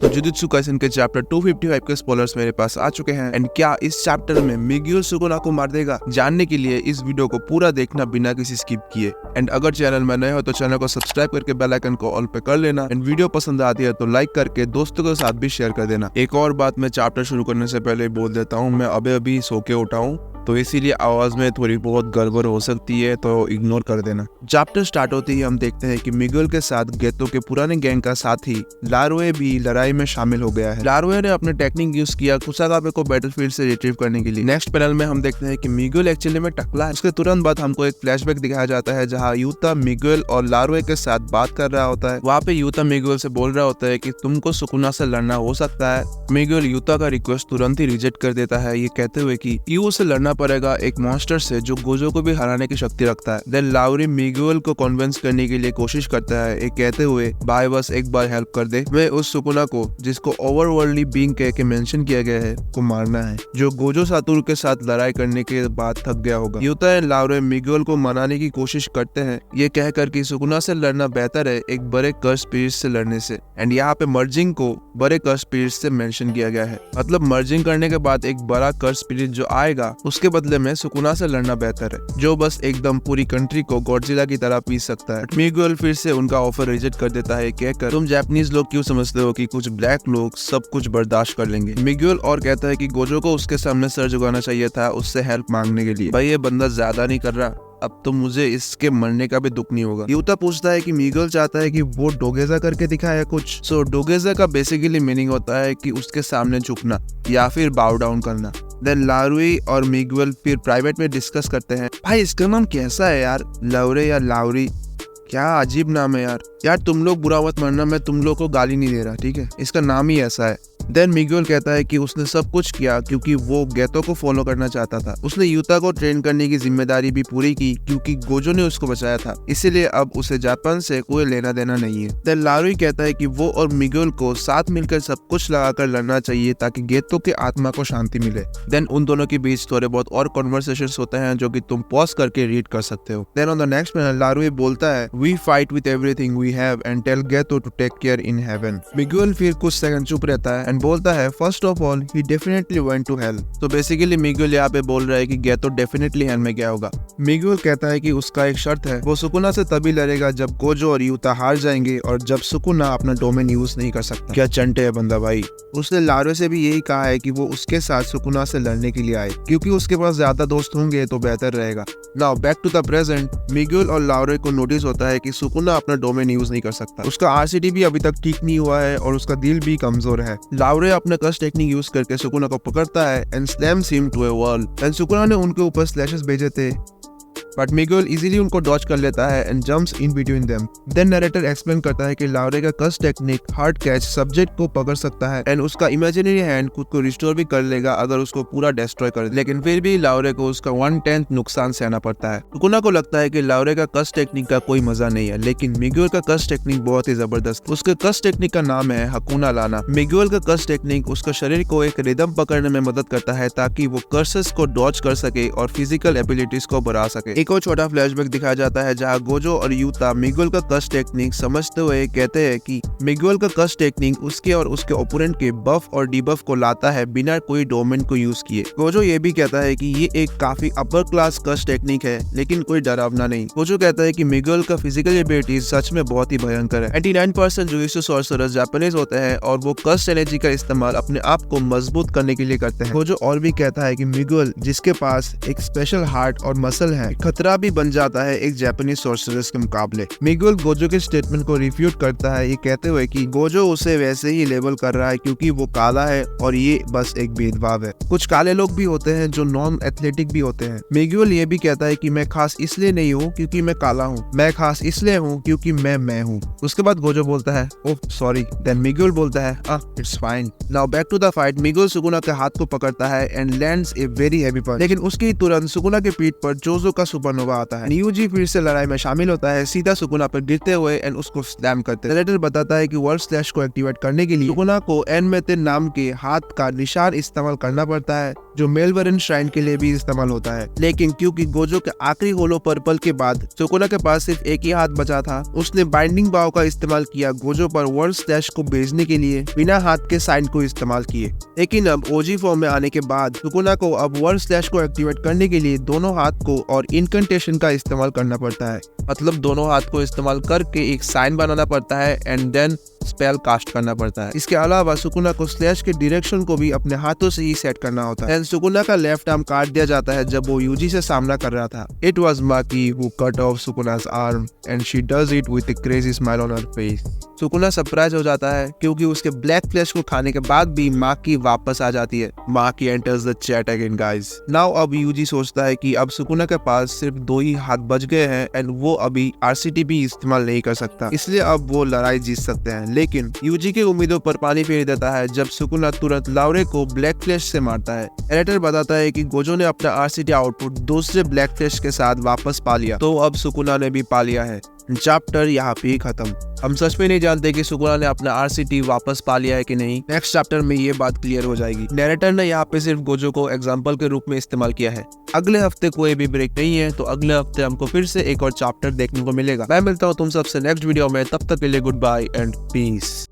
तो jujutsu Kaisen के chapter 255 के स्पॉयलर्स मेरे पास आ चुके हैं एंड क्या इस चैप्टर में मिग्यूल सुकुना को मार देगा, जानने के लिए इस वीडियो को पूरा देखना बिना किसी स्किप किए। एंड अगर चैनल में नए हो तो चैनल को सब्सक्राइब करके बेल आइकन को ऑल पे कर लेना एंड वीडियो पसंद आती है तो लाइक करके दोस्तों के साथ भी शेयर कर देना। एक और बात मैं चैप्टर शुरू करने से पहले बोल देता हूँ, मैं अभी सो के उठा हूँ तो इसीलिए आवाज में थोड़ी बहुत गड़बड़ हो सकती है, तो इग्नोर कर देना। चैप्टर स्टार्ट होते ही हम देखते हैं कि मिगुएल के साथ गेतो के पुराने गैंग का साथी लारोए भी लड़ाई में शामिल हो गया है। लारोए ने अपने टेक्निक यूज किया कुसागाबे को बैटलफील्ड से रिट्रीव करने के लिए। नेक्स्ट पैनल में हम देखते हैं कि मिगुएल एक्चुअली में टकला है। उसके तुरंत बाद हमको एक फ्लैशबैक दिखाया जाता है जहाँ यूता मिगुएल और लारोए के साथ बात कर रहा होता है। वहाँ पे यूता मिगुएल से बोल रहा होता है कि तुमको सुकुना से लड़ना हो सकता है। मिगुएल यूता का रिक्वेस्ट तुरंत ही रिजेक्ट कर देता है, ये कहते हुए कि यू से लड़ना पड़ेगा एक मॉन्स्टर से जो गोजो को भी हराने की शक्ति रखता है। देन लाउरी मिगुएल को कन्विंस करने के लिए कोशिश करता है, एक कहते हुए भाई बस एक बार हेल्प कर दे, मैं उस सुकुना को जिसको ओवरवर्ल्डली बीइंग कह के मेंशन किया गया है को मारना है, जो गोजो सातुरु के साथ लड़ाई करने के बाद थक गया होगा। यूता एंड लाउरे मिगुएल को मनाने की कोशिश करते हैं, ये कहकर कि सुकुना से लड़ना बेहतर है एक बड़े कर्स स्पिरिट से लड़ने से। एंड यहाँ पे मर्जिंग को बड़े कर्स स्पिरिट से मेंशन किया गया है, मतलब मर्जिंग करने के बाद एक बड़ा कर्स स्पिरिट जो आएगा उसके बदले में सुकुना से लड़ना बेहतर है, जो बस एकदम पूरी कंट्री को गॉडजिला की तरह पीस सकता है। मिगुएल फिर से उनका ऑफर रिजेक्ट कर देता है, कहकर तुम जापानीज लोग क्यों समझते हो कि कुछ ब्लैक लोग सब कुछ बर्दाश्त कर लेंगे। मिगुएल और कहता है कि गोजो को उसके सामने सर झुकाना चाहिए था उससे हेल्प मांगने के लिए। भाई ये बंदा ज्यादा नहीं कर रहा, अब तो मुझे इसके मरने का भी दुख नहीं होगा। यूता पूछता है कि मिगुएल चाहता है कि वो डोगेजा करके दिखाए कुछ। सो डोगेजा का बेसिकली मीनिंग होता है कि उसके सामने झुकना या फिर बाउ डाउन करना। देन लारुई और मिगुएल फिर प्राइवेट में डिस्कस करते हैं, भाई इसका नाम कैसा है यार, लाउरे या लाउरी, क्या अजीब नाम है यार तुम लोग बुरा मत मानना, मैं तुम लोग को गाली नहीं दे रहा, ठीक है, इसका नाम ही ऐसा है। देन मिगुएल कहता है कि उसने सब कुछ किया क्योंकि वो गेतो को फॉलो करना चाहता था। उसने यूता को ट्रेन करने की जिम्मेदारी भी पूरी की क्योंकि गोजो ने उसको बचाया था, इसीलिए अब उसे जापान से कोई लेना देना नहीं है। देन लारुई कहता है कि वो और मिगुएल को साथ मिलकर सब कुछ लगाकर लड़ना चाहिए ताकि गेतो के आत्मा को शांति मिले। देन उन दोनों के बीच थोड़े बहुत और कॉन्वर्सेशंस होते हैं जो कि तुम पॉज करके रीड कर सकते हो। Then on the next panel लारुई बोलता है, we fight with everything we have and tell Geto to take care in heaven. Miguel फिर कुछ सेकंड चुप रहता है एंड बोलता है, first of all he definitely went to hell. तो बेसिकली मिगुएल यहाँ पे बोल रहा है कि गेतो डेफिनेटली हेल में गया होगा। मिगुएल कहता है कि उसका एक शर्त है, वो सुकुना से तभी लड़ेगा जब गोजो और यूता हार जाएंगे और जब सुकुना अपना डोमेन यूज नहीं कर सकता। क्या चंटे है बंदा भाई। उसने लारो से भी यही कहा है कि वो उसके साथ सुकुना से लड़ने के लिए आए क्योंकि उसके पास ज्यादा दोस्त होंगे तो बेहतर रहेगा। Now back to the present, Miguel और लारो को नोटिस होता है कि सुकुना अपना डोमेन यूज नहीं कर सकता, उसका आरसीटी भी अभी तक ठीक नहीं हुआ है और उसका दिल भी कमजोर है। लारो अपने कस्ट टेक्निक यूज करके सुकुना को पकड़ता है and slams him to a wall. And Sukuna ने उनके ऊपर स्लैशेस भेजे थे बट मिगुएल इजीली उनको डॉज कर लेता है and jumps in between them. Then narrator explain करता है कि लाउरे का कस्ट टेक्निक हार्ड कैच सब्जेक्ट को पकड़ सकता है एंड उसका इमेजिनरी हैंड खुद को रिस्टोर भी कर लेगा अगर उसको पूरा डिस्ट्रॉय कर दे, लेकिन फिर भी लाउरे को उसका 1/10 नुकसान सहना पड़ता है। सुकुना को लगता है कि लाउरे का कस्ट टेक्निक का कोई मजा नहीं है, लेकिन मिगुएल का कस्ट टेक्निक बहुत ही जबरदस्त। उसके कस्ट टेक्निक का नाम है हकुना लाना। मिगुएल का कस्ट टेक्निक उसका शरीर को एक रिदम पकड़ने में मदद करता है ताकि वो कर्सेस को डॉज कर सके और फिजिकल एबिलिटीज को बढ़ा सके। एक और छोटा फ्लैशबैक दिखाया जाता है जहां गोजो और यूता मिगुएल का कस्ट टेक्निक समझते हुए कहते हैं कि मिगुएल का कस्ट टेक्निक उसके और उसके ओपोनेंट के बफ और डिबफ को लाता है बिना कोई डोमेन को यूज किए। गोजो ये भी कहता है कि ये एक काफी अपर क्लास कस्ट टेक्निक है लेकिन कोई डरावना नहीं। गोजो कहता है कि मिगुएल का फिजिकल एबिलिटी सच में बहुत ही भयंकर है। 89% जुजुत्सु सॉर्सरर्स जापानीज होते हैं और वो कस्ट एनर्जी का इस्तेमाल अपने आप को मजबूत करने के लिए करते हैं। गोजो और भी कहता है कि मिगुएल जिसके पास एक स्पेशल हार्ट और मसल है खतरा भी बन जाता है एक जापानीज सॉर्सरर्स के मुकाबले। मिगुएल गोजो के स्टेटमेंट को रिफ्यूट करता है, ये कहते हुए कि गोजो उसे वैसे ही लेबल कर रहा है क्योंकि वो काला है और ये बस एक भेदभाव है। कुछ काले लोग भी होते हैं जो नॉन एथलेटिक भी होते हैं। मिगुएल ये भी कहता है कि मैं खास इसलिए नहीं हूँ क्योंकि मैं काला हूँ, मैं खास इसलिए हूँ क्योंकि मैं हूँ। उसके बाद गोजो बोलता है ओह सॉरी। देन मिगुएल बोलता है it's fine. Now back to the fight. Miguel Sukuna के हाथ को पकड़ता है and lands a very heavy punch, लेकिन उसकी तुरंत सुकुना के पीठ पर जोजो का सुपरनोवा आता है। न्यूजी फिर से लड़ाई में शामिल होता है, सीधा सुकुना पर गिरते हुए एंड उसको स्लैम करते हैं। नरेटर बताता है कि वर्ल्ड स्लैश को एक्टिवेट करने के लिए सुकुना को एन में नाम के हाथ का निशान इस्तेमाल करना पड़ता है जो मेलवरन श्राइन के लिए भी इस्तेमाल होता है। लेकिन क्योंकि गोजो के आखिरी होलो पर्पल के बाद सुकुना के पास सिर्फ एक ही हाथ बचा था, उसने बाइंडिंग बाव का इस्तेमाल किया गोजो पर वर्ड स्लैश को भेजने के लिए बिना हाथ के साइन को इस्तेमाल किए। लेकिन अब ओजी फॉर्म में आने के बाद सुकुना को अब वर्ड स्लैश को एक्टिवेट करने के लिए दोनों हाथ को और इनकंटेशन का इस्तेमाल करना पड़ता है। मतलब दोनों हाथ को इस्तेमाल करके एक साइन बनाना पड़ता है एंड देन स्पेल कास्ट करना पड़ता है। इसके अलावा सुकुना को स्लैश के डायरेक्शन को भी अपने हाथों से ही सेट करना होता है। एंड सुकुना का लेफ्ट आर्म काट दिया जाता है जब वो यूजी से सामना कर रहा था। It was Maki who cut off Sukuna's arm and she does it with a crazy smile on her face। Sukuna surprise हो जाता है क्योंकि उसके ब्लैक फ्लैश को खाने के बाद भी माकी वापस आ जाती है। Maki enters the chat again guys. Now अब यूजी सोचता है कि अब सुकुना के पास सिर्फ 2 ही हाथ बच गए हैं एंड वो अभी आरसीटी भी इस्तेमाल नहीं कर सकता, इसलिए अब वो लड़ाई जीत सकते हैं। लेकिन यूजी की उम्मीदों पर पानी फेर देता है जब सुकुना तुरंत लाउरे को ब्लैक फ्लैश से मारता है। एडिटर बताता है कि गोजो ने अपना आरसीटी आउटपुट दूसरे ब्लैक फ्लैश के साथ वापस पा लिया, तो अब सुकुना ने भी पा लिया है। चैप्टर यहाँ पे ही खत्म। हम सच में नहीं जानते कि सुकुना ने अपना आरसीटी वापस पा लिया है कि नहीं। नेक्स्ट चैप्टर में ये बात क्लियर हो जाएगी। नैरेटर ने यहाँ पे सिर्फ गोजो को एग्जांपल के रूप में इस्तेमाल किया है। अगले हफ्ते कोई भी ब्रेक नहीं है, तो अगले हफ्ते हमको फिर से एक और चैप्टर देखने को मिलेगा। मैं मिलता हूँ तुम सबसे नेक्स्ट वीडियो में, तब तक के लिए गुड बाय एंड पीस।